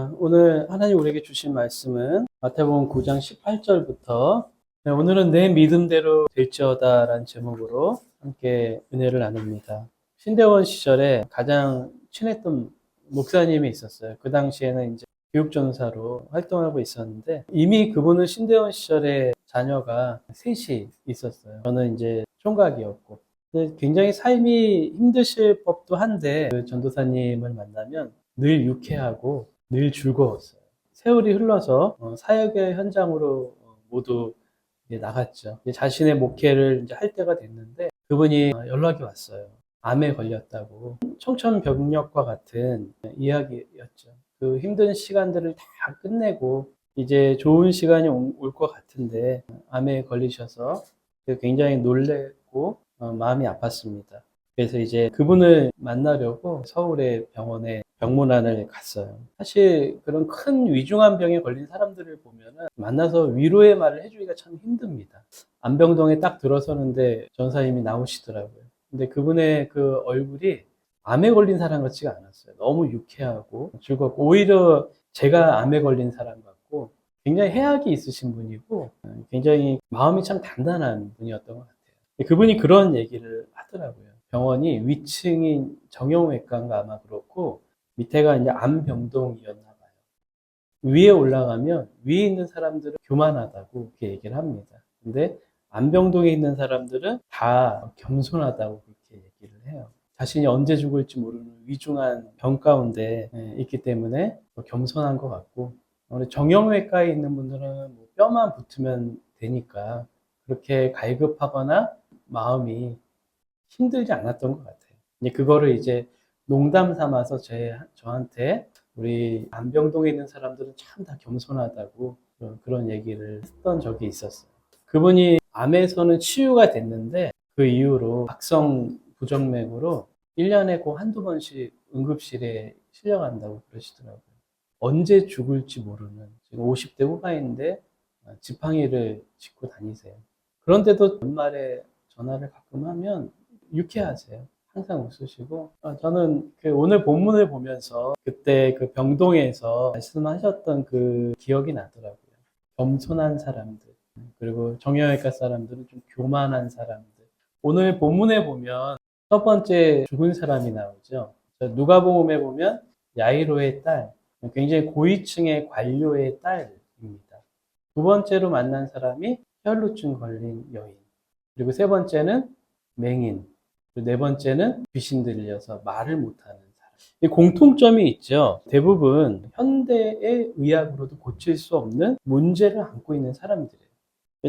자, 오늘 하나님 우리에게 주신 말씀은 마태복음 9장 18절부터 오늘은 내 믿음대로 될지어다 라는 제목으로 함께 은혜를 나눕니다. 신대원 시절에 가장 친했던 목사님이 있었어요. 그 당시에는 이제 교육전사로 활동하고 있었는데 이미 그분은 신대원 시절에 자녀가 셋이 있었어요. 저는 이제 총각이었고 굉장히 삶이 힘드실 법도 한데 그 전도사님을 만나면 늘 유쾌하고 늘 즐거웠어요. 세월이 흘러서 사역의 현장으로 모두 나갔죠. 자신의 목회를 이제 할 때가 됐는데 그분이 연락이 왔어요. 암에 걸렸다고. 청천벽력과 같은 이야기였죠. 그 힘든 시간들을 다 끝내고 이제 좋은 시간이 올 것 같은데 암에 걸리셔서 굉장히 놀랬고 마음이 아팠습니다. 그래서 이제 그분을 만나려고 서울의 병원에 병문안을 갔어요. 사실 그런 큰 위중한 병에 걸린 사람들을 보면은 만나서 위로의 말을 해주기가 참 힘듭니다. 안병동에 딱 들어서는데 전사님이 나오시더라고요. 근데 그분의 그 얼굴이 암에 걸린 사람 같지가 않았어요. 너무 유쾌하고 즐겁고 오히려 제가 암에 걸린 사람 같고 굉장히 해악이 있으신 분이고 굉장히 마음이 참 단단한 분이었던 것 같아요. 그분이 그런 얘기를 하더라고요. 병원이 위층인 정형외과인가 아마 그렇고 밑에가 이제 암병동이었나 봐요. 위에 올라가면 위에 있는 사람들은 교만하다고 그렇게 얘기를 합니다. 근데 암병동에 있는 사람들은 다 겸손하다고 그렇게 얘기를 해요. 자신이 언제 죽을지 모르는 위중한 병 가운데 있기 때문에 겸손한 것 같고 정형외과에 있는 분들은 뭐 뼈만 붙으면 되니까 그렇게 갈급하거나 마음이 힘들지 않았던 것 같아요. 그거를 이제 농담 삼아서 저한테 우리 안병동에 있는 사람들은 참 다 겸손하다고 그런 얘기를 했던 적이 있었어요. 그분이 암에서는 치유가 됐는데 그 이후로 악성 부정맥으로 1년에 꼭 한두 번씩 응급실에 실려간다고 그러시더라고요. 언제 죽을지 모르는 지금 50대 후반인데 지팡이를 짚고 다니세요. 그런데도 연말에 전화를 가끔 하면 유쾌하세요. 항상 웃으시고 저는 오늘 본문을 보면서 그때 그 병동에서 말씀하셨던 그 기억이 나더라고요. 겸손한 사람들 그리고 정형외과 사람들은 좀 교만한 사람들. 오늘 본문에 보면 첫 번째 죽은 사람이 나오죠. 누가복음에 보면 야이로의 딸, 굉장히 고위층의 관료의 딸입니다. 두 번째로 만난 사람이 혈루증 걸린 여인. 그리고 세 번째는 맹인. 그리고 네 번째는 귀신 들려서 말을 못하는 사람. 이 공통점이 있죠. 대부분 현대의 의학으로도 고칠 수 없는 문제를 안고 있는 사람들이에요.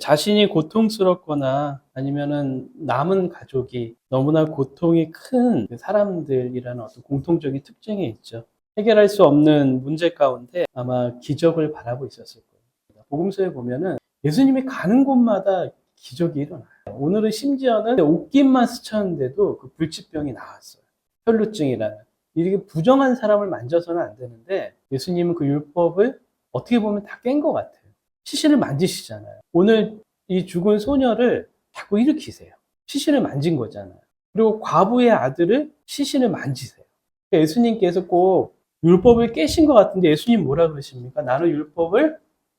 자신이 고통스럽거나 아니면은 남은 가족이 너무나 고통이 큰 사람들이라는 어떤 공통적인 특징이 있죠. 해결할 수 없는 문제 가운데 아마 기적을 바라고 있었을 거예요. 복음서에 보면은 예수님이 가는 곳마다 기적이 일어나요. 오늘은 심지어는 옷깃만 스쳤는데도 그 불치병이 나왔어요. 혈루증이라는. 이렇게 부정한 사람을 만져서는 안 되는데 예수님은 그 율법을 어떻게 보면 다 깬 것 같아요. 시신을 만지시잖아요. 오늘 이 죽은 소녀를 자꾸 일으키세요. 시신을 만진 거잖아요. 그리고 과부의 아들을 시신을 만지세요. 그러니까 예수님께서 꼭 율법을 깨신 것 같은데 예수님 뭐라 그러십니까? 나는 율법을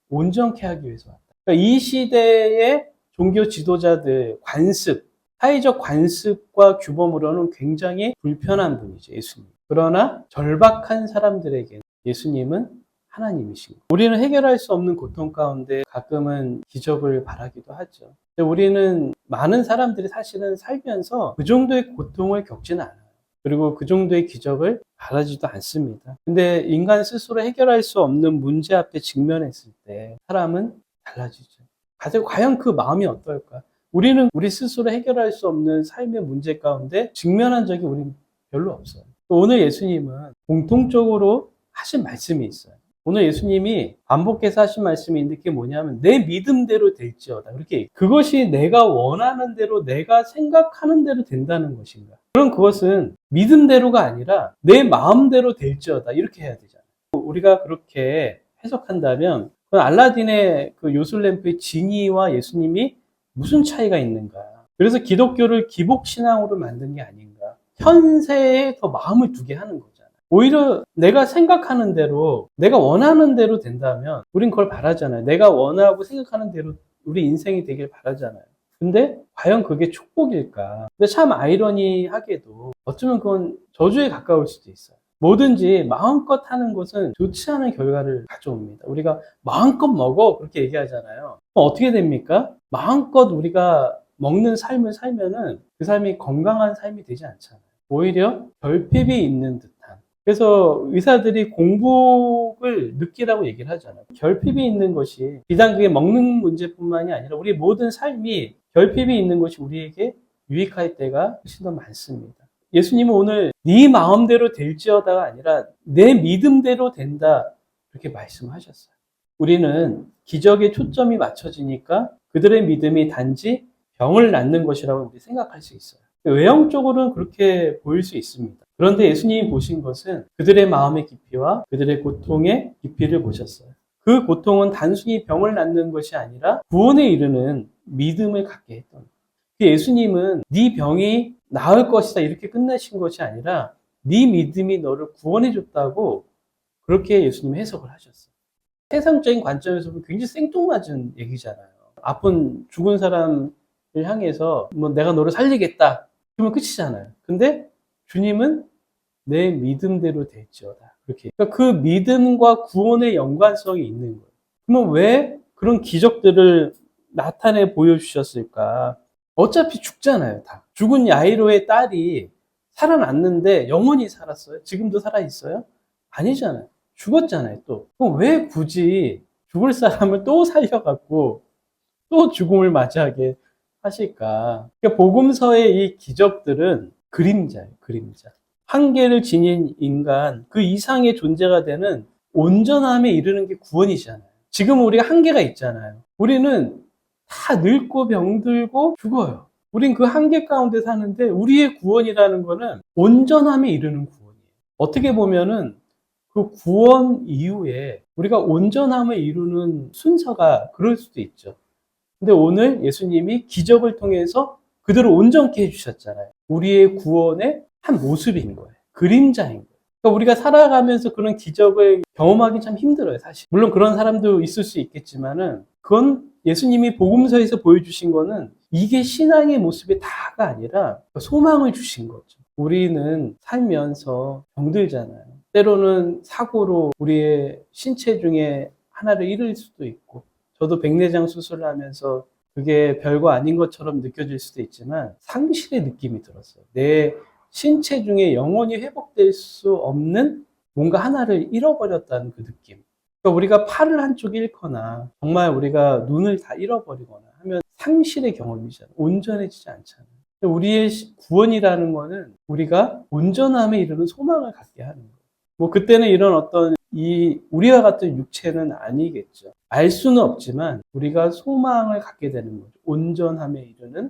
온전케 하기 위해서 왔다. 그러니까 이 시대의 종교 지도자들, 관습, 사회적 관습과 규범으로는 굉장히 불편한 분이죠, 예수님. 그러나 절박한 사람들에게 예수님은 하나님이신 거예요. 우리는 해결할 수 없는 고통 가운데 가끔은 기적을 바라기도 하죠. 우리는 많은 사람들이 사실은 살면서 그 정도의 고통을 겪지는 않아요. 그리고 그 정도의 기적을 바라지도 않습니다. 근데 인간 스스로 해결할 수 없는 문제 앞에 직면했을 때 사람은 달라지죠. 과연 그 마음이 어떨까? 우리는 우리 스스로 해결할 수 없는 삶의 문제 가운데 직면한 적이 우리는 별로 없어요. 오늘 예수님은 공통적으로 하신 말씀이 있어요. 오늘 예수님이 반복해서 하신 말씀이 있는데 그게 뭐냐면 내 믿음대로 될지어다. 그렇게 그것이 내가 원하는 대로 내가 생각하는 대로 된다는 것인가? 그럼 그것은 믿음대로가 아니라 내 마음대로 될지어다. 이렇게 해야 되잖아요. 우리가 그렇게 해석한다면 알라딘의 그 요술램프의 지니와 예수님이 무슨 차이가 있는가? 그래서 기독교를 기복신앙으로 만든 게 아닌가? 현세에 더 마음을 두게 하는 거잖아요. 오히려 내가 생각하는 대로, 내가 원하는 대로 된다면 우린 그걸 바라잖아요. 내가 원하고 생각하는 대로 우리 인생이 되길 바라잖아요. 근데 과연 그게 축복일까? 근데 참 아이러니하게도 어쩌면 그건 저주에 가까울 수도 있어요. 뭐든지 마음껏 하는 것은 좋지 않은 결과를 가져옵니다. 우리가 마음껏 먹어 그렇게 얘기하잖아요. 그럼 어떻게 됩니까? 마음껏 우리가 먹는 삶을 살면은 그 삶이 건강한 삶이 되지 않잖아요. 오히려 결핍이 있는 듯한. 그래서 의사들이 공복을 느끼라고 얘기를 하잖아요. 결핍이 있는 것이 비단 그게 먹는 문제뿐만이 아니라 우리 모든 삶이 결핍이 있는 것이 우리에게 유익할 때가 훨씬 더 많습니다. 예수님은 오늘 네 마음대로 될지어다가 아니라 내 믿음대로 된다 이렇게 말씀하셨어요. 우리는 기적에 초점이 맞춰지니까 그들의 믿음이 단지 병을 낫는 것이라고 우리 생각할 수 있어요. 외형적으로는 그렇게 보일 수 있습니다. 그런데 예수님이 보신 것은 그들의 마음의 깊이와 그들의 고통의 깊이를 보셨어요. 그 고통은 단순히 병을 낫는 것이 아니라 구원에 이르는 믿음을 갖게 했던 거예요. 예수님은 네 병이 나을 것이다 이렇게 끝내신 것이 아니라 네 믿음이 너를 구원해 줬다고 그렇게 예수님이 해석을 하셨어요. 세상적인 관점에서 보면 굉장히 생뚱맞은 얘기잖아요. 아픈 죽은 사람을 향해서 뭐 내가 너를 살리겠다 그러면 끝이잖아요. 근데 주님은 내 믿음대로 될지어다 그렇게. 그러니까 그 믿음과 구원의 연관성이 있는 거예요. 그러면 왜 그런 기적들을 나타내 보여주셨을까? 어차피 죽잖아요, 다. 죽은 야이로의 딸이 살아났는데 영원히 살았어요? 지금도 살아있어요? 아니잖아요. 죽었잖아요, 또. 그럼 왜 굳이 죽을 사람을 또 살려갖고 또 죽음을 맞이하게 하실까? 그러니까 복음서의 이 기적들은 그림자예요, 그림자. 한계를 지닌 인간, 그 이상의 존재가 되는 온전함에 이르는 게 구원이잖아요. 지금 우리가 한계가 있잖아요. 우리는 다 늙고 병들고 죽어요. 우린 그 한계 가운데 사는데 우리의 구원이라는 거는 온전함에 이르는 구원이에요. 어떻게 보면은 그 구원 이후에 우리가 온전함을 이루는 순서가 그럴 수도 있죠. 근데 오늘 예수님이 기적을 통해서 그들을 온전케 해주셨잖아요. 우리의 구원의 한 모습인 거예요. 그림자인 거예요. 그러니까 우리가 살아가면서 그런 기적을 경험하기 참 힘들어요, 사실. 물론 그런 사람도 있을 수 있겠지만은 그건 예수님이 복음서에서 보여주신 거는 이게 신앙의 모습이 다가 아니라 소망을 주신 거죠. 우리는 살면서 병들잖아요. 때로는 사고로 우리의 신체 중에 하나를 잃을 수도 있고, 저도 백내장 수술을 하면서 그게 별거 아닌 것처럼 느껴질 수도 있지만 상실의 느낌이 들었어요. 내 신체 중에 영원히 회복될 수 없는 뭔가 하나를 잃어버렸다는 그 느낌. 그러니까 우리가 팔을 한쪽 잃거나 정말 우리가 눈을 다 잃어버리거나 하면 상실의 경험이잖아요. 온전해지지 않잖아요. 우리의 구원이라는 거는 우리가 온전함에 이르는 소망을 갖게 하는 거예요. 뭐 그때는 이런 어떤 우리와 같은 육체는 아니겠죠. 알 수는 없지만 우리가 소망을 갖게 되는 거죠. 온전함에 이르는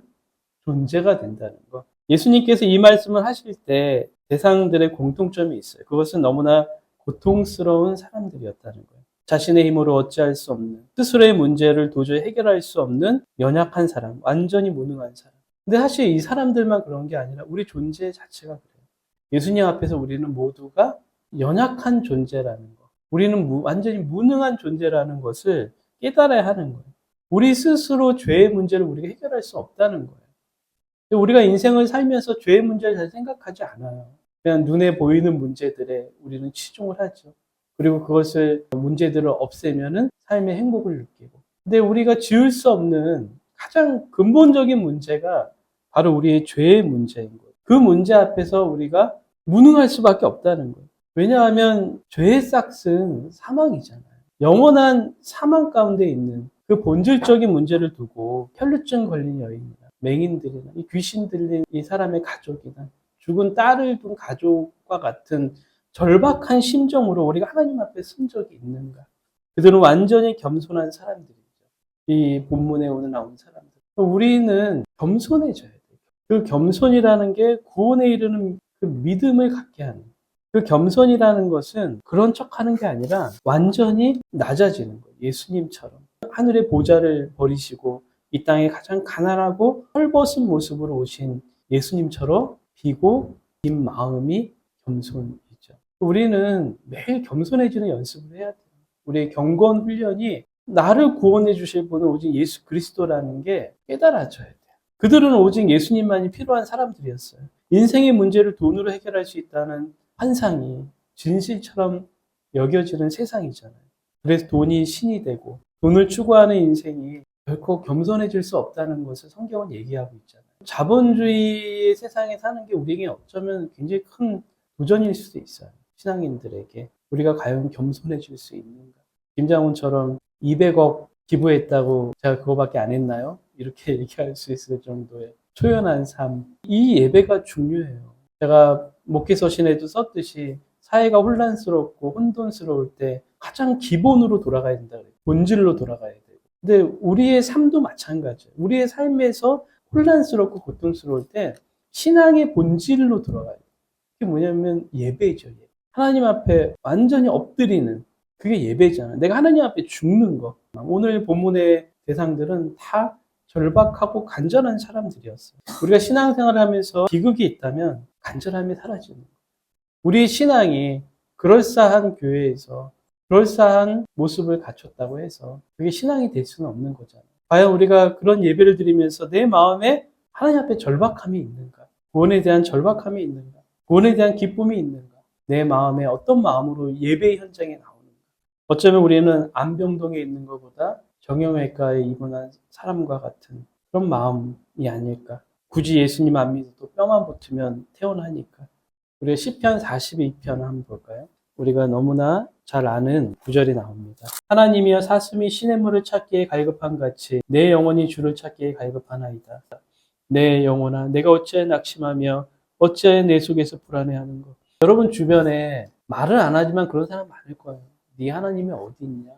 존재가 된다는 거. 예수님께서 이 말씀을 하실 때 대상들의 공통점이 있어요. 그것은 너무나 고통스러운 사람들이었다는 거예요. 자신의 힘으로 어찌할 수 없는, 스스로의 문제를 도저히 해결할 수 없는 연약한 사람, 완전히 무능한 사람. 근데 사실 이 사람들만 그런 게 아니라 우리 존재 자체가 그래요. 예수님 앞에서 우리는 모두가 연약한 존재라는 거. 우리는 완전히 무능한 존재라는 것을 깨달아야 하는 거예요. 우리 스스로 죄의 문제를 우리가 해결할 수 없다는 거예요. 우리가 인생을 살면서 죄의 문제를 잘 생각하지 않아요. 그냥 눈에 보이는 문제들에 우리는 치중을 하죠. 그리고 그것을 문제들을 없애면은 삶의 행복을 느끼고. 근데 우리가 지울 수 없는 가장 근본적인 문제가 바로 우리의 죄의 문제인 거예요. 그 문제 앞에서 우리가 무능할 수밖에 없다는 거예요. 왜냐하면 죄의 싹은 사망이잖아요. 영원한 사망 가운데 있는 그 본질적인 문제를 두고 혈루증 걸린 여인이나 맹인들이나 이 귀신 들린 이 사람의 가족이나 죽은 딸을 둔 가족과 같은 절박한 심정으로 우리가 하나님 앞에 쓴 적이 있는가? 그들은 완전히 겸손한 사람들이죠. 이 본문에 오늘 나온 사람들. 우리는 겸손해져야 돼요. 그 겸손이라는 게 구원에 이르는 그 믿음을 갖게 하는. 그 겸손이라는 것은 그런 척 하는 게 아니라 완전히 낮아지는 거예요. 예수님처럼. 하늘의 보좌를 버리시고 이 땅에 가장 가난하고 헐벗은 모습으로 오신 예수님처럼 비고 긴 마음이 겸손이죠. 우리는 매일 겸손해지는 연습을 해야 돼요. 우리의 경건 훈련이 나를 구원해 주실 분은 오직 예수 그리스도라는 게 깨달아져야 돼요. 그들은 오직 예수님만이 필요한 사람들이었어요. 인생의 문제를 돈으로 해결할 수 있다는 환상이 진실처럼 여겨지는 세상이잖아요. 그래서 돈이 신이 되고 돈을 추구하는 인생이 결코 겸손해질 수 없다는 것을 성경은 얘기하고 있잖아요. 자본주의의 세상에 사는 게 우리에게 어쩌면 굉장히 큰 도전일 수도 있어요. 신앙인들에게 우리가 과연 겸손해질 수 있는가? 김장훈처럼 200억 기부했다고 제가 그거밖에 안 했나요? 이렇게 얘기할 수 있을 정도의 초연한 삶. 이 예배가 중요해요. 제가 목회 서신에도 썼듯이 사회가 혼란스럽고 혼돈스러울 때 가장 기본으로 돌아가야 된다 그래요. 본질로 돌아가야 돼요. 근데 우리의 삶도 마찬가지예요. 우리의 삶에서 혼란스럽고 고통스러울 때 신앙의 본질로 돌아가야 돼요. 그게 뭐냐면 예배죠. 예배. 하나님 앞에 완전히 엎드리는 그게 예배잖아요. 내가 하나님 앞에 죽는 거. 오늘 본문의 대상들은 다 절박하고 간절한 사람들이었어요. 우리가 신앙생활을 하면서 비극이 있다면 간절함이 사라지는 거예요. 우리 신앙이 그럴싸한 교회에서 그럴싸한 모습을 갖췄다고 해서 그게 신앙이 될 수는 없는 거잖아요. 과연 우리가 그런 예배를 드리면서 내 마음에 하나님 앞에 절박함이 있는가? 구원에 대한 절박함이 있는가? 구원에 대한 기쁨이 있는가? 내 마음에 어떤 마음으로 예배 현장에 나오는가? 어쩌면 우리는 안병동에 있는 것보다 정형외과에 입원한 사람과 같은 그런 마음이 아닐까? 굳이 예수님 안 믿어도 뼈만 붙으면 태어나니까. 우리가 시편 42편 한번 볼까요? 우리가 너무나 잘 아는 구절이 나옵니다. 하나님이여 사슴이 시냇물을 찾기에 갈급한 같이 내 영혼이 주를 찾기에 갈급하나이다. 내 영혼아 내가 어찌하여 낙심하며 어찌하여 내 속에서 불안해하는 것. 여러분 주변에 말을 안 하지만 그런 사람 많을 거예요. 네 하나님이 어디 있냐?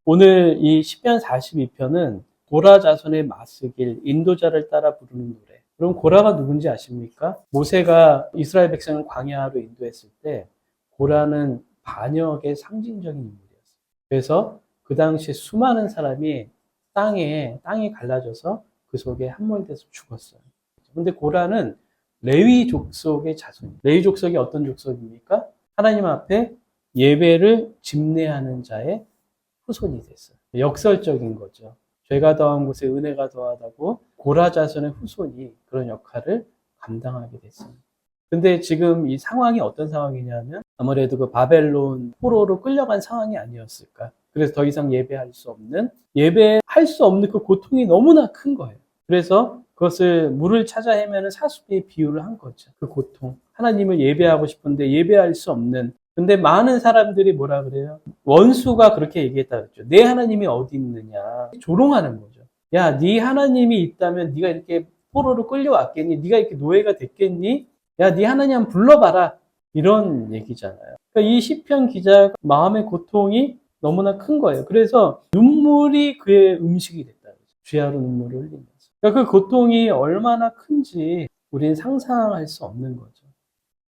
오늘 이 시편 42편은 고라 자손의 마스길 인도자를 따라 부르는 노래. 그럼 고라가 누군지 아십니까? 모세가 이스라엘 백성을 광야로 인도했을 때 고라는 반역의 상징적인 인물이었어요. 그래서 그 당시에 수많은 사람이 땅이 갈라져서 그 속에 함몰돼서 죽었어요. 근데 고라는 레위 족속의 자손이에요. 레위 족속이 어떤 족속입니까? 하나님 앞에 예배를 집례하는 자의 후손이 됐어요. 역설적인 거죠. 죄가 더한 곳에 은혜가 더하다고 고라 자손의 후손이 그런 역할을 감당하게 됐습니다. 근데 지금 이 상황이 어떤 상황이냐면 아무래도 그 바벨론 포로로 끌려간 상황이 아니었을까. 그래서 더 이상 예배할 수 없는 그 고통이 너무나 큰 거예요. 그래서 그것을 물을 찾아 헤매는 사수비의 비유를 한 거죠. 그 고통. 하나님을 예배하고 싶은데 예배할 수 없는. 근데 많은 사람들이 뭐라 그래요? 원수가 그렇게 얘기했다 그랬죠. 내 하나님이 어디 있느냐. 조롱하는 거죠. 야, 네 하나님이 있다면 네가 이렇게 포로로 끌려왔겠니? 네가 이렇게 노예가 됐겠니? 야, 네 하나님 한번 불러봐라. 이런 얘기잖아요. 그러니까 이 시편 기자가 마음의 고통이 너무나 큰 거예요. 그래서 눈물이 그의 음식이 됐다. 주야로 눈물을 흘리면서. 그러니까 그 고통이 얼마나 큰지 우리는 상상할 수 없는 거죠.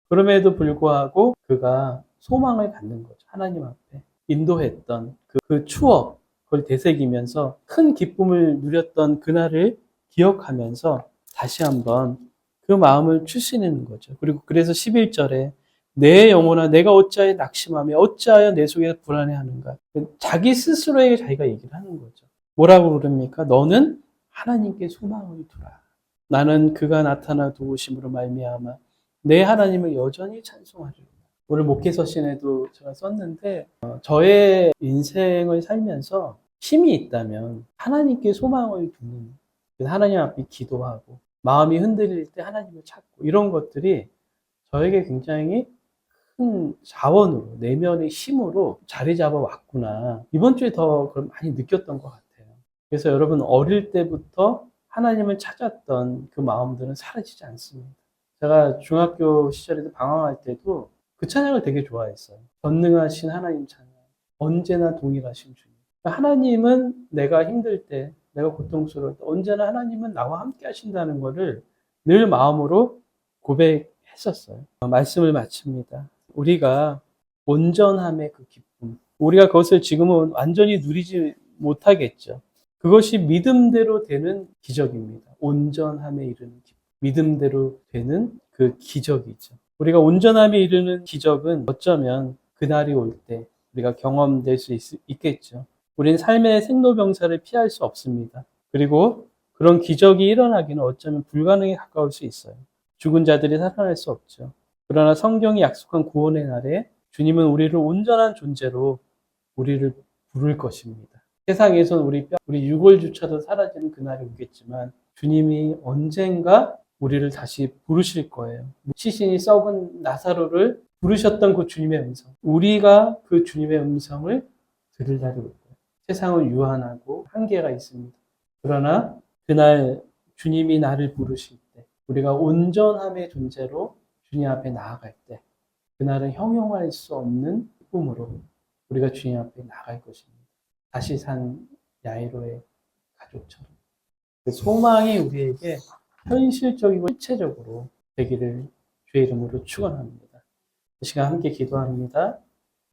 그럼에도 불구하고 그가 소망을 갖는 거죠. 하나님 앞에 인도했던 그 추억, 그걸 되새기면서 큰 기쁨을 누렸던 그날을 기억하면서 다시 한번 그 마음을 추스리는 거죠. 그리고 그래서 11절에 내 영혼아 내가 어찌하여 낙심하며 어찌하여 내 속에 불안해하는가. 자기 스스로에게 자기가 얘기를 하는 거죠. 뭐라고 그럽니까? 너는 하나님께 소망을 두라. 나는 그가 나타나 도우심으로 말미암아 내 하나님을 여전히 찬송하리로다. 오늘 목회 서신에도 제가 썼는데 저의 인생을 살면서 힘이 있다면 하나님께 소망을 두는, 하나님 앞에 기도하고 마음이 흔들릴 때 하나님을 찾고 이런 것들이 저에게 굉장히 큰 자원으로, 내면의 힘으로 자리 잡아 왔구나. 이번 주에 더 그걸 많이 느꼈던 것 같아요. 그래서 여러분 어릴 때부터 하나님을 찾았던 그 마음들은 사라지지 않습니다. 제가 중학교 시절에도 방황할 때도 그 찬양을 되게 좋아했어요. 전능하신 하나님 찬양. 언제나 동일하신 주님. 하나님은 내가 힘들 때, 내가 고통스러울 때 언제나 하나님은 나와 함께 하신다는 것을 늘 마음으로 고백했었어요. 말씀을 마칩니다. 우리가 온전함의 그 기쁨. 우리가 그것을 지금은 완전히 누리지 못하겠죠. 그것이 믿음대로 되는 기적입니다. 온전함에 이르는 기쁨. 믿음대로 되는 그 기적이죠. 우리가 온전함에 이르는 기적은 어쩌면 그날이 올 때 우리가 경험될 수 있겠죠. 우리는 삶의 생로병사를 피할 수 없습니다. 그리고 그런 기적이 일어나기는 어쩌면 불가능에 가까울 수 있어요. 죽은 자들이 살아날 수 없죠. 그러나 성경이 약속한 구원의 날에 주님은 우리를 온전한 존재로 우리를 부를 것입니다. 세상에선 우리 유골조차도 사라지는 그날이 오겠지만 주님이 언젠가 우리를 다시 부르실 거예요. 시신이 썩은 나사로를 부르셨던 그 주님의 음성. 우리가 그 주님의 음성을 들을 날이 올 거예요. 세상은 유한하고 한계가 있습니다. 그러나 그날 주님이 나를 부르실 때 우리가 온전함의 존재로 주님 앞에 나아갈 때 그날은 형용할 수 없는 기쁨으로 우리가 주님 앞에 나갈 것입니다. 다시 산 야이로의 가족처럼. 그 소망이 우리에게 현실적이고 실체적으로 되기를 주의 이름으로 축원합니다. 이 시간 함께 기도합니다.